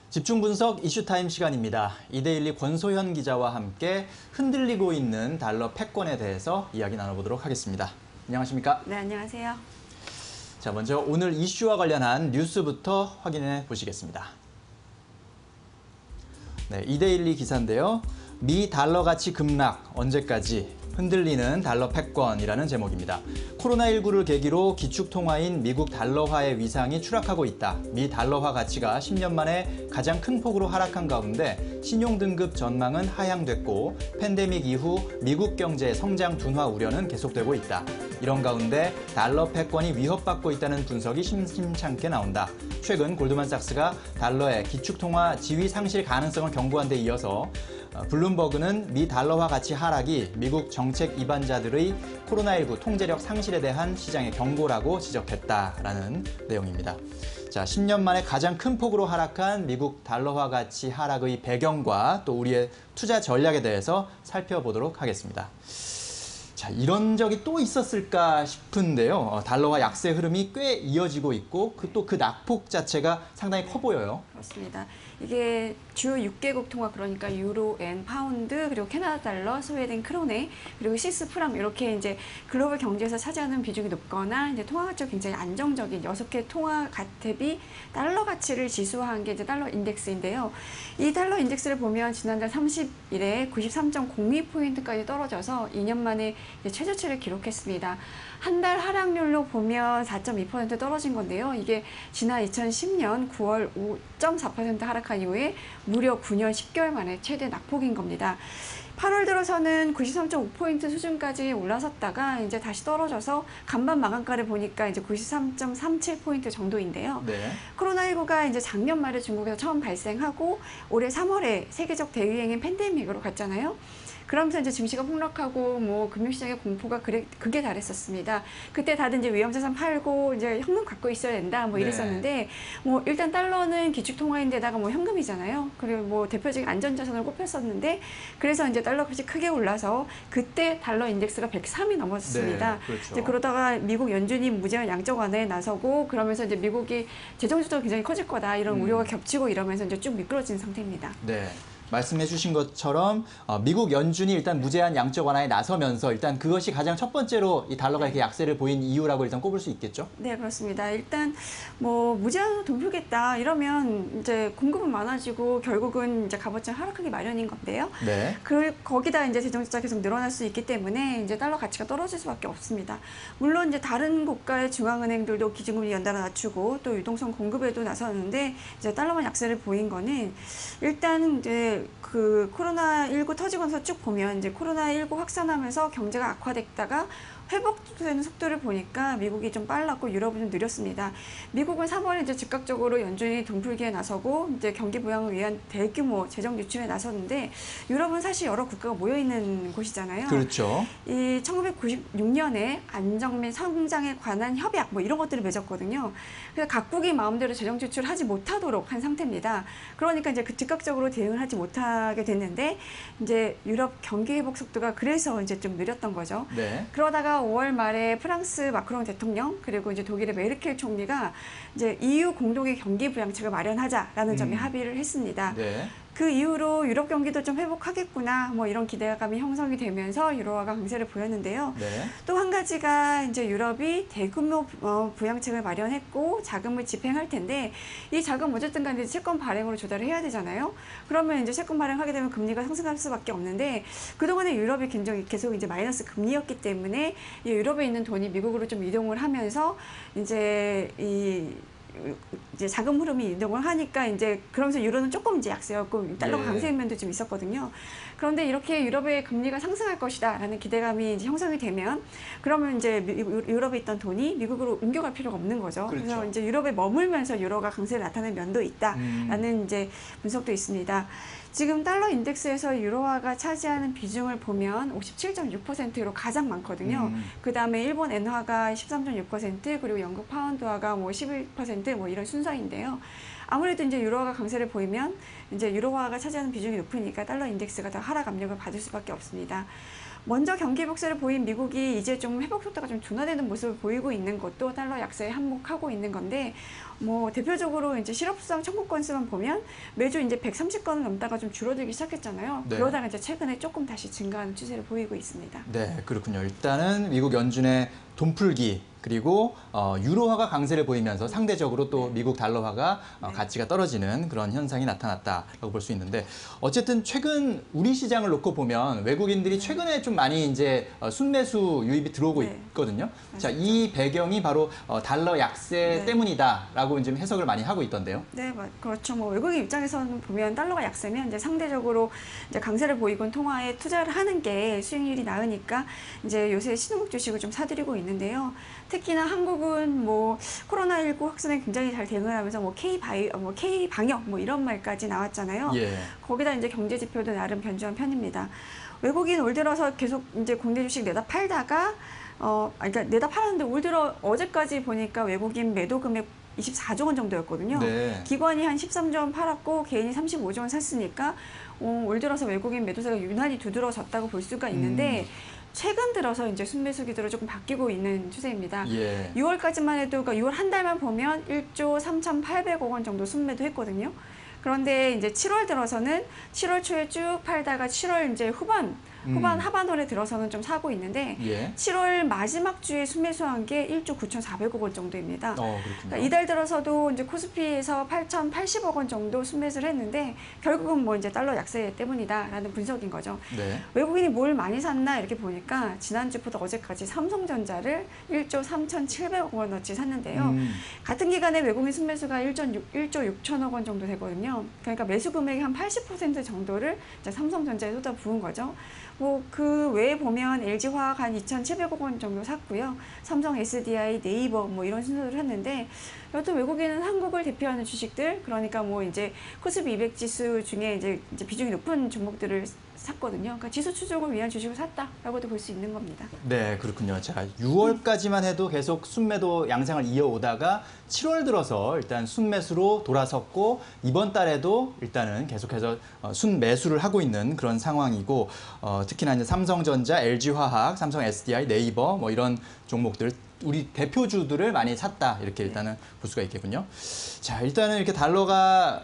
집중 분석 이슈타임 시간입니다. 이데일리 권소현 기자와 함께 흔들리고 있는 달러 패권에 대해서 이야기 나눠보도록 하겠습니다. 안녕하십니까? 네, 안녕하세요. 자, 먼저 오늘 이슈와 관련한 뉴스부터 확인해 보시겠습니다. 네, 이데일리 기사인데요. 미 달러 가치 급락 언제까지? 흔들리는 달러 패권이라는 제목입니다. 코로나19를 계기로 기축통화인 미국 달러화의 위상이 추락하고 있다. 미 달러화 가치가 10년 만에 가장 큰 폭으로 하락한 가운데 신용등급 전망은 하향됐고 팬데믹 이후 미국 경제 성장 둔화 우려는 계속되고 있다. 이런 가운데 달러 패권이 위협받고 있다는 분석이 심심찮게 나온다. 최근 골드만삭스가 달러의 기축통화 지위 상실 가능성을 경고한 데 이어서 블룸버그는 미 달러화 가치 하락이 미국 정책 이반자들의 코로나19 통제력 상실에 대한 시장의 경고라고 지적했다라는 내용입니다. 자, 10년 만에 가장 큰 폭으로 하락한 미국 달러화 가치 하락의 배경과 또 우리의 투자 전략에 대해서 살펴보도록 하겠습니다. 자, 이런 적이 또 있었을까 싶은데요. 달러화 약세 흐름이 꽤 이어지고 있고 또 그 낙폭 자체가 상당히 커 보여요. 그렇습니다. 이게 주요 6개국 통화, 그러니까 유로, 엔, 파운드, 그리고 캐나다 달러, 스웨덴 크로네, 그리고 스위스 프랑, 이렇게 이제 글로벌 경제에서 차지하는 비중이 높거나 이제 통화 가치가 굉장히 안정적인 6개 통화 대비 달러 가치를 지수화한 게 이제 달러 인덱스인데요. 이 달러 인덱스를 보면 지난달 30일에 93.02포인트까지 떨어져서 2년 만에 이제 최저치를 기록했습니다. 한 달 하락률로 보면 4.2% 떨어진 건데요. 이게 지난 2010년 9월 5.4% 하락한 이후에 무려 9년 10개월 만에 최대 낙폭인 겁니다. 8월 들어서는 93.5포인트 수준까지 올라섰다가 이제 다시 떨어져서 간밤 마감가를 보니까 이제 93.37포인트 정도인데요. 네. 코로나19가 이제 작년 말에 중국에서 처음 발생하고 올해 3월에 세계적 대유행인 팬데믹으로 갔잖아요. 그러면서 이제 증시가 폭락하고 뭐 금융시장의 공포가 극에 달했었습니다. 그때 다들 이제 위험자산 팔고 이제 현금 갖고 있어야 된다 뭐 이랬었는데 뭐 일단 달러는 기축통화인데다가 뭐 현금이잖아요. 그리고 뭐 대표적인 안전자산으로 꼽혔었는데 그래서 이제 달러 값이 크게 올라서 그때 달러 인덱스가 103이 넘었습니다. 네, 그렇죠. 이제 그러다가 미국 연준이 무제한 양적 완화에 나서고 그러면서 이제 미국이 재정 수조가 굉장히 커질 거다 이런 우려가 겹치고 이러면서 이제 쭉 미끄러진 상태입니다. 네. 말씀해 주신 것처럼 미국 연준이 일단 무제한 양적 완화에 나서면서 일단 그것이 가장 첫 번째로 이 달러가 이렇게 약세를 보인 이유라고 일단 꼽을 수 있겠죠? 네, 그렇습니다. 일단 뭐 무제한으로 돈 풀겠다 이러면 이제 공급은 많아지고 결국은 이제 값어치는 하락하기 마련인 건데요. 네. 거기다 이제 재정 지출이 계속 늘어날 수 있기 때문에 이제 달러 가치가 떨어질 수밖에 없습니다. 물론 이제 다른 국가의 중앙은행들도 기준금리 연달아 낮추고 또 유동성 공급에도 나섰는데 이제 달러만 약세를 보인 거는 일단 이제 그 코로나19 터지고 나서 쭉 보면 이제 코로나19 확산하면서 경제가 악화됐다가 회복되는 속도를 보니까 미국이 좀 빨랐고 유럽은 좀 느렸습니다. 미국은 3월에 이제 즉각적으로 연준이 돈 풀기에 나서고 이제 경기 부양을 위한 대규모 재정 유출에 나섰는데 유럽은 사실 여러 국가가 모여 있는 곳이잖아요. 그렇죠. 이 1996년에 안정 및 성장에 관한 협약 뭐 이런 것들을 맺었거든요. 그래서 각국이 마음대로 재정 지출을 하지 못하도록 한 상태입니다. 그러니까 이제 그 즉각적으로 대응을 하지 못하게 됐는데 이제 유럽 경기 회복 속도가 그래서 이제 좀 느렸던 거죠. 네. 그러다가 5월 말에 프랑스 마크롱 대통령 그리고 이제 독일의 메르켈 총리가 이제 EU 공동의 경기 부양책을 마련하자라는 점에 합의를 했습니다. 네. 그 이후로 유럽 경기도 좀 회복하겠구나 뭐 이런 기대감이 형성이 되면서 유로화가 강세를 보였는데요. 네. 또 한 가지가 이제 유럽이 대규모 부양책을 마련했고 자금을 집행할 텐데 이 자금 어쨌든 간에 채권 발행으로 조달을 해야 되잖아요. 그러면 이제 채권 발행하게 되면 금리가 상승할 수밖에 없는데 그동안에 유럽이 굉장히 계속 이제 마이너스 금리였기 때문에 이 유럽에 있는 돈이 미국으로 좀 이동을 하면서 이제 이제 자금 흐름이 이동을 하니까 이제 그러면서 유로는 조금 이제 약세였고 달러가 강세인 면도 좀 있었거든요. 그런데 이렇게 유럽의 금리가 상승할 것이다라는 기대감이 이제 형성이 되면 그러면 이제 유럽에 있던 돈이 미국으로 옮겨갈 필요가 없는 거죠. 그렇죠. 그래서 이제 유럽에 머물면서 유로가 강세를 나타낸 면도 있다라는 이제 분석도 있습니다. 지금 달러 인덱스에서 유로화가 차지하는 비중을 보면 57.6%로 가장 많거든요. 그 다음에 일본 엔화가 13.6%, 그리고 영국 파운드화가 뭐 11% 뭐 이런 순서인데요. 아무래도 이제 유로화가 강세를 보이면 이제 유로화가 차지하는 비중이 높으니까 달러 인덱스가 더 하락 압력을 받을 수밖에 없습니다. 먼저 경기 복수를 보인 미국이 이제 좀 회복 속도가 좀 둔화되는 모습을 보이고 있는 것도 달러 약세에 한몫하고 있는 건데, 뭐 대표적으로 이제 실업수당 청구 건수만 보면 매주 이제 130건을 넘다가 좀 줄어들기 시작했잖아요. 네. 그러다가 이제 최근에 조금 다시 증가하는 추세를 보이고 있습니다. 네, 그렇군요. 일단은 미국 연준의 돈풀기 그리고 유로화가 강세를 보이면서 상대적으로 또 미국 달러화가 네. 가치가 떨어지는 그런 현상이 나타났다라고 볼 수 있는데, 어쨌든 최근 우리 시장을 놓고 보면 외국인들이 최근에 좀 많이 이제 순매수 유입이 들어오고 네. 있거든요. 자, 이 배경이 바로 달러 약세 네. 때문이다라고 이제 해석을 많이 하고 있던데요. 네, 그렇죠. 뭐 외국인 입장에서는 보면 달러가 약세면 이제 상대적으로 이제 강세를 보이고 통화에 투자를 하는 게 수익률이 나으니까 이제 요새 신흥국 주식을 좀 사들이고 있는데요. 특히나 한국은 뭐 코로나19 확산에 굉장히 잘 대응을 하면서 뭐 K 방역 뭐 이런 말까지 나왔잖아요. 예. 거기다 이제 경제 지표도 나름 변주한 편입니다. 외국인 올 들어서 계속 이제 국내 주식 내다 팔다가 그러니까 내다 팔았는데 올 들어 어제까지 보니까 외국인 매도 금액 24조 원 정도였거든요. 네. 기관이 한 13조 원 팔았고 개인이 35조 원 샀으니까 올 들어서 외국인 매도세가 유난히 두드러졌다고 볼 수가 있는데 최근 들어서 이제 순매수 기조로 조금 바뀌고 있는 추세입니다. 예. 6월까지만 해도, 그러니까 6월 한 달만 보면 1조 3,800억 원 정도 순매도 했거든요. 그런데 이제 7월 들어서는 7월 초에 쭉 팔다가 7월 이제 하반월에 들어서는 좀 사고 있는데, 예. 7월 마지막 주에 순매수한 게 1조 9,400억 원 정도입니다. 그렇군요. 그러니까 이달 들어서도 이제 코스피에서 8,080억 원 정도 순매수를 했는데 결국은 뭐 이제 달러 약세 때문이다라는 분석인 거죠. 네. 외국인이 뭘 많이 샀나 이렇게 보니까 지난주부터 어제까지 삼성전자를 1조 3,700억 원어치 샀는데요. 같은 기간에 외국인 순매수가 1조 6천억 원 정도 되거든요. 그러니까 매수 금액의 한 80% 정도를 이제 삼성전자에 쏟아 부은 거죠. 뭐 그 외에 보면 LG화학 한 2,700억 원 정도 샀고요. 삼성 SDI, 네이버 뭐 이런 순서를 했는데, 여튼 외국인은 한국을 대표하는 주식들, 그러니까 뭐 이제 코스피 200 지수 중에 이제 비중이 높은 종목들을 샀거든요. 그러니까 지수 추종을 위한 주식을 샀다라고도 볼 수 있는 겁니다. 네, 그렇군요. 자, 6월까지만 해도 계속 순매도 양상을 이어오다가 7월 들어서 일단 순매수로 돌아섰고, 이번 달에도 일단은 계속해서 순매수를 하고 있는 그런 상황이고, 특히나 이제 삼성전자, LG화학, 삼성 SDI, 네이버 뭐 이런 종목들, 우리 대표주들을 많이 샀다, 이렇게 일단은 볼 수가 있겠군요. 자, 일단은 이렇게 달러가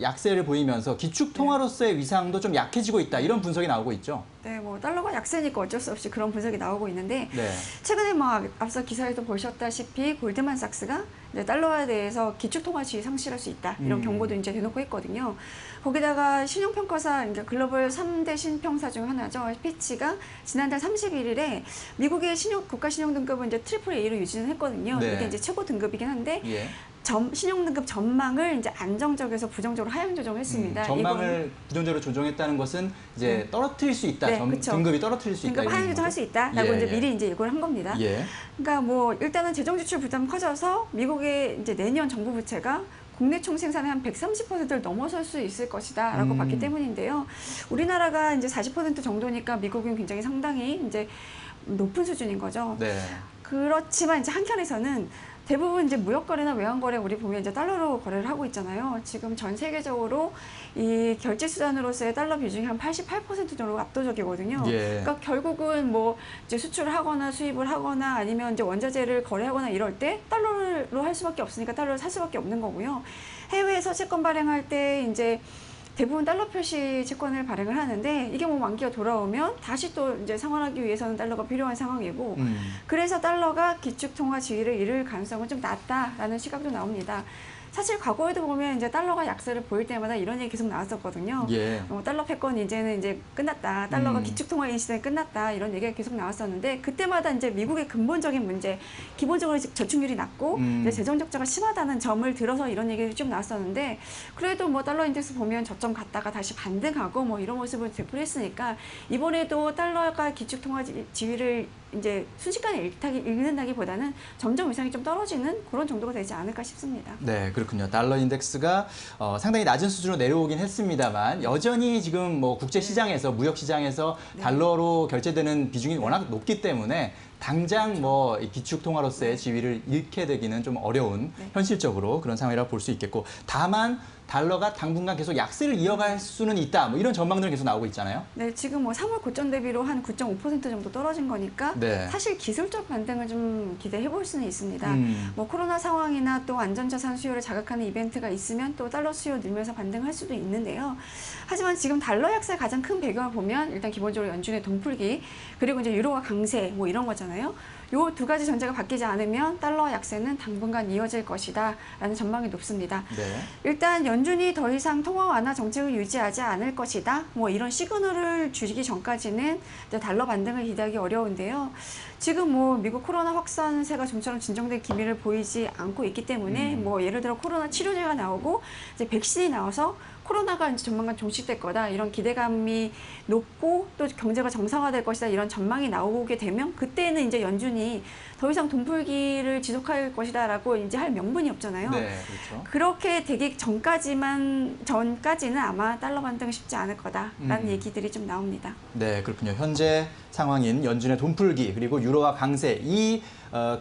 약세를 보이면서 기축 통화로서의 위상도 좀 약해지고 있다, 이런 분석이 나오고 있죠. 네, 뭐 달러가 약세니까 어쩔 수 없이 그런 분석이 나오고 있는데, 네. 최근에 뭐 앞서 기사에도 보셨다시피 골드만삭스가 이제 달러에 대해서 기축 통화주의 상실할 수 있다, 이런 경고도 이제 대놓고 했거든요. 거기다가 신용평가사, 그러니까 글로벌 3대 신평사 중 하나죠. 피치가 지난달 31일에 미국의 국가 신용 등급은 이제 트리플 A로 유지는 했거든요. 네. 이게 이제 최고 등급이긴 한데, 예. 신용등급 전망을 이제 안정적에서 부정적으로 하향 조정했습니다. 전망을 부정적으로 조정했다는 것은 이제 떨어뜨릴 수 있다. 네, 그쵸. 등급이 떨어뜨릴 수 있다. 등급 하향 조정할 수 있다라고 예, 이제 예. 미리 이제 예고를 한 겁니다. 예. 그러니까 뭐 일단은 재정 지출 부담 커져서 미국의 이제 내년 정부 부채가 국내 총 생산의 한 130%를 넘어설 수 있을 것이다라고 봤기 때문인데요. 우리나라가 이제 40% 정도니까 미국은 굉장히 상당히 이제 높은 수준인 거죠. 네. 그렇지만 이제 한켠에서는 대부분 이제 무역거래나 외환거래 우리 보면 이제 달러로 거래를 하고 있잖아요. 지금 전 세계적으로 이 결제수단으로서의 달러 비중이 한 88% 정도 압도적이거든요. 예. 그러니까 결국은 뭐 이제 수출을 하거나 수입을 하거나 아니면 이제 원자재를 거래하거나 이럴 때 달러로 할 수밖에 없으니까 달러를 살 수밖에 없는 거고요. 해외에서 채권 발행할 때 이제 대부분 달러 표시 채권을 발행을 하는데, 이게 뭐 만기가 돌아오면 다시 또 이제 상환하기 위해서는 달러가 필요한 상황이고, 그래서 달러가 기축 통화 지위를 잃을 가능성은 좀 낮다라는 시각도 나옵니다. 사실 과거에도 보면 이제 달러가 약세를 보일 때마다 이런 얘기 계속 나왔었거든요. 예. 달러 패권 이제는 이제 끝났다. 달러가 기축 통화 인시대는 끝났다. 이런 얘기가 계속 나왔었는데, 그때마다 이제 미국의 근본적인 문제, 기본적으로 저축률이 낮고 이제 재정 적자가 심하다는 점을 들어서 이런 얘기가 좀 나왔었는데, 그래도 뭐 달러 인덱스 보면 저점 갔다가 다시 반등하고 뭐 이런 모습을 되풀이했으니까, 이번에도 달러가 기축 통화 지위를 이제 순식간에 읽는다기보다는 점점 위상이 좀 떨어지는 그런 정도가 되지 않을까 싶습니다. 네, 그렇군요. 달러 인덱스가 상당히 낮은 수준으로 내려오긴 했습니다만, 여전히 지금 뭐 국제 시장에서, 무역 시장에서 달러로 결제되는 비중이 워낙 높기 때문에 당장 뭐 기축 통화로서의 지위를 잃게 되기는 좀 어려운 네. 현실적으로 그런 상황이라고 볼 수 있겠고, 다만 달러가 당분간 계속 약세를 이어갈 수는 있다. 뭐 이런 전망들은 계속 나오고 있잖아요. 네, 지금 뭐 3월 고점 대비로 한 9.5% 정도 떨어진 거니까 네. 사실 기술적 반등을 좀 기대해 볼 수는 있습니다. 음. 뭐 코로나 상황이나 또 안전자산 수요를 자극하는 이벤트가 있으면 또 달러 수요 늘면서 반등할 수도 있는데요. 하지만 지금 달러 약세의 가장 큰 배경을 보면 일단 기본적으로 연준의 돈풀기, 그리고 이제 유로화 강세 뭐 이런 거잖아요. 요 두 가지 전제가 바뀌지 않으면 달러 약세는 당분간 이어질 것이다 라는 전망이 높습니다. 네. 일단 연준이 더 이상 통화 완화 정책을 유지하지 않을 것이다. 뭐 이런 시그널을 주기 전까지는 이제 달러 반등을 기대하기 어려운데요. 지금 뭐 미국 코로나 확산세가 좀처럼 진정된 기미를 보이지 않고 있기 때문에 뭐 예를 들어 코로나 치료제가 나오고 이제 백신이 나와서 코로나가 이제 조만간 종식될 거다 이런 기대감이 높고 또 경제가 정상화될 것이다 이런 전망이 나오게 되면 그때는 이제 연준이 더 이상 돈풀기를 지속할 것이다라고 이제 할 명분이 없잖아요. 네, 그렇죠. 그렇게 되기 전까지는 아마 달러 반등이 쉽지 않을 거다라는 얘기들이 좀 나옵니다. 네, 그렇군요. 현재 상황인 연준의 돈풀기 그리고 유로화 강세 이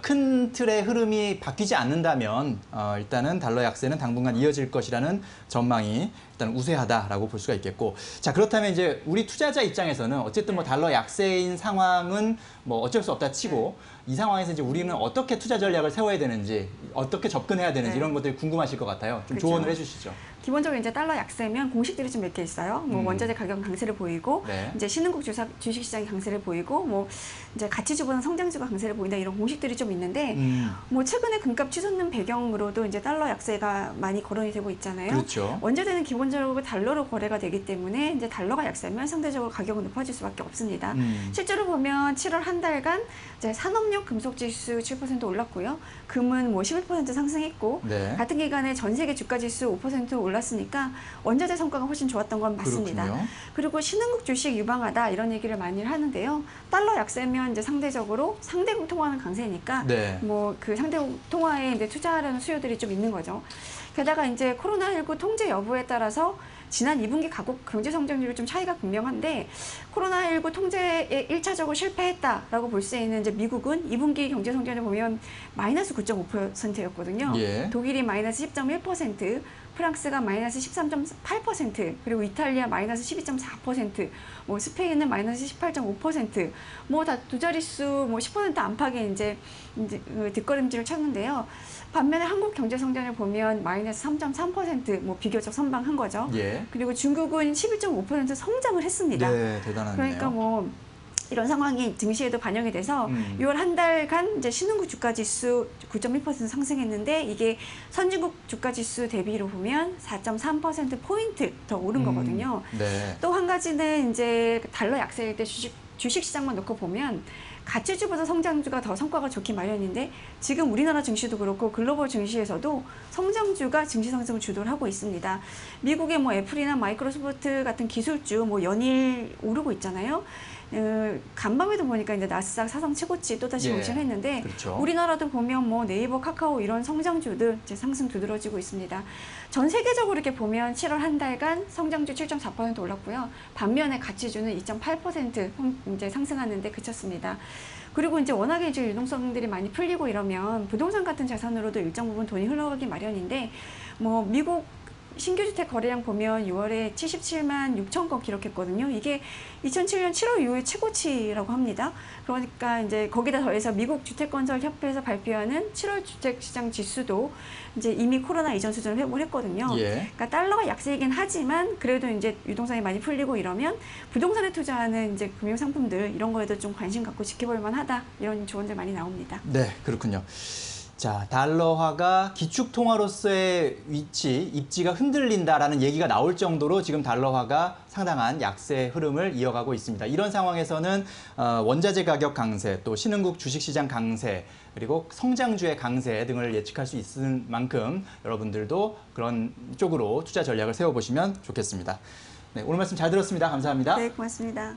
큰 틀의 흐름이 바뀌지 않는다면 일단은 달러 약세는 당분간 이어질 것이라는 전망이 일단 우세하다라고 볼 수가 있겠고, 자 그렇다면 이제 우리 투자자 입장에서는 어쨌든 뭐 달러 약세인 상황은 뭐 어쩔 수 없다 치고 이 상황에서 이제 우리는 어떻게 투자 전략을 세워야 되는지, 어떻게 접근해야 되는지 네. 이런 것들이 궁금하실 것 같아요. 좀 그렇죠. 조언을 해주시죠. 기본적으로 이제 달러 약세면 공식들이 좀 몇 개 있어요. 뭐 원자재 가격 강세를 보이고, 네. 이제 신흥국 주식시장이 강세를 보이고, 뭐 이제 가치주보는 성장주가 강세를 보인다 이런 공식들이 좀 있는데, 뭐 최근에 금값 치솟는 배경으로도 이제 달러 약세가 많이 거론이 되고 있잖아요. 그렇죠. 원자재는 기본적으로 달러로 거래가 되기 때문에 이제 달러가 약세면 상대적으로 가격은 높아질 수밖에 없습니다. 실제로 보면 7월 한 달간 이제 산업용 금속 지수 7% 올랐고요. 금은 뭐 11% 상승했고, 네. 같은 기간에 전 세계 주가 지수 5% 올랐으니까 원자재 성과가 훨씬 좋았던 건 맞습니다. 그렇군요. 그리고 신흥국 주식 유방하다 이런 얘기를 많이 하는데요. 달러 약세면 이제 상대적으로 상대국 통화는 강세니까 네. 뭐 그 상대국 통화에 이제 투자하려는 수요들이 좀 있는 거죠. 게다가 이제 코로나19 통제 여부에 따라서 지난 2분기 가국 경제 성장률이 좀 차이가 분명한데, 코로나19 통제에 1차적으로 실패했다라고 볼 수 있는 이제 미국은 2분기 경제 성장률을 보면 마이너스 9.5%였거든요. 예. 독일이 마이너스 10.1%, 프랑스가 마이너스 13.8%, 그리고 이탈리아 마이너스 12.4%, 뭐 스페인은 마이너스 18.5%, 뭐 다 두 자릿수 뭐 10% 안팎의 이제 뒷걸음질을 쳤는데요. 반면에 한국 경제 성장을 보면 마이너스 3.3%, 뭐 비교적 선방한 거죠. 예. 그리고 중국은 11.5% 성장을 했습니다. 네, 대단하네요. 그러니까 뭐 이런 상황이 증시에도 반영이 돼서 6월 한 달간 이제 신흥국 주가 지수 9.1% 상승했는데, 이게 선진국 주가 지수 대비로 보면 4.3% 포인트 더 오른 거거든요. 네. 또 한 가지는 이제 달러 약세일 때 주식 시장만 놓고 보면 가치주보다 성장주가 더 성과가 좋기 마련인데, 지금 우리나라 증시도 그렇고 글로벌 증시에서도 성장주가 증시 상승을 주도를 하고 있습니다. 미국의 뭐 애플이나 마이크로소프트 같은 기술주 뭐 연일 오르고 있잖아요. 간밤에도 보니까 이제 나스닥 사상 최고치 또다시 예, 경신했는데, 그렇죠. 우리나라도 보면 뭐 네이버, 카카오 이런 성장주들 이제 상승 두드러지고 있습니다. 전 세계적으로 이렇게 보면 7월 한 달간 성장주 7.4% 올랐고요. 반면에 가치주는 2.8% 이제 상승하는데 그쳤습니다. 그리고 이제 워낙에 이제 유동성들이 많이 풀리고 이러면 부동산 같은 자산으로도 일정 부분 돈이 흘러가기 마련인데, 뭐 미국 신규 주택 거래량 보면 6월에 77만 6천 건 기록했거든요. 이게 2007년 7월 이후에 최고치라고 합니다. 그러니까 이제 거기다 더해서 미국 주택건설협회에서 발표하는 7월 주택시장 지수도 이제 이미 코로나 이전 수준을 회복을 했거든요. 예. 그러니까 달러가 약세이긴 하지만 그래도 이제 유동성이 많이 풀리고 이러면 부동산에 투자하는 이제 금융상품들 이런 거에도 좀 관심 갖고 지켜볼 만하다, 이런 조언들 많이 나옵니다. 네, 그렇군요. 자, 달러화가 기축통화로서의 입지가 흔들린다라는 얘기가 나올 정도로 지금 달러화가 상당한 약세 흐름을 이어가고 있습니다. 이런 상황에서는 원자재 가격 강세, 또 신흥국 주식시장 강세, 그리고 성장주의 강세 등을 예측할 수 있는 만큼 여러분들도 그런 쪽으로 투자 전략을 세워보시면 좋겠습니다. 네, 오늘 말씀 잘 들었습니다. 감사합니다. 네, 고맙습니다.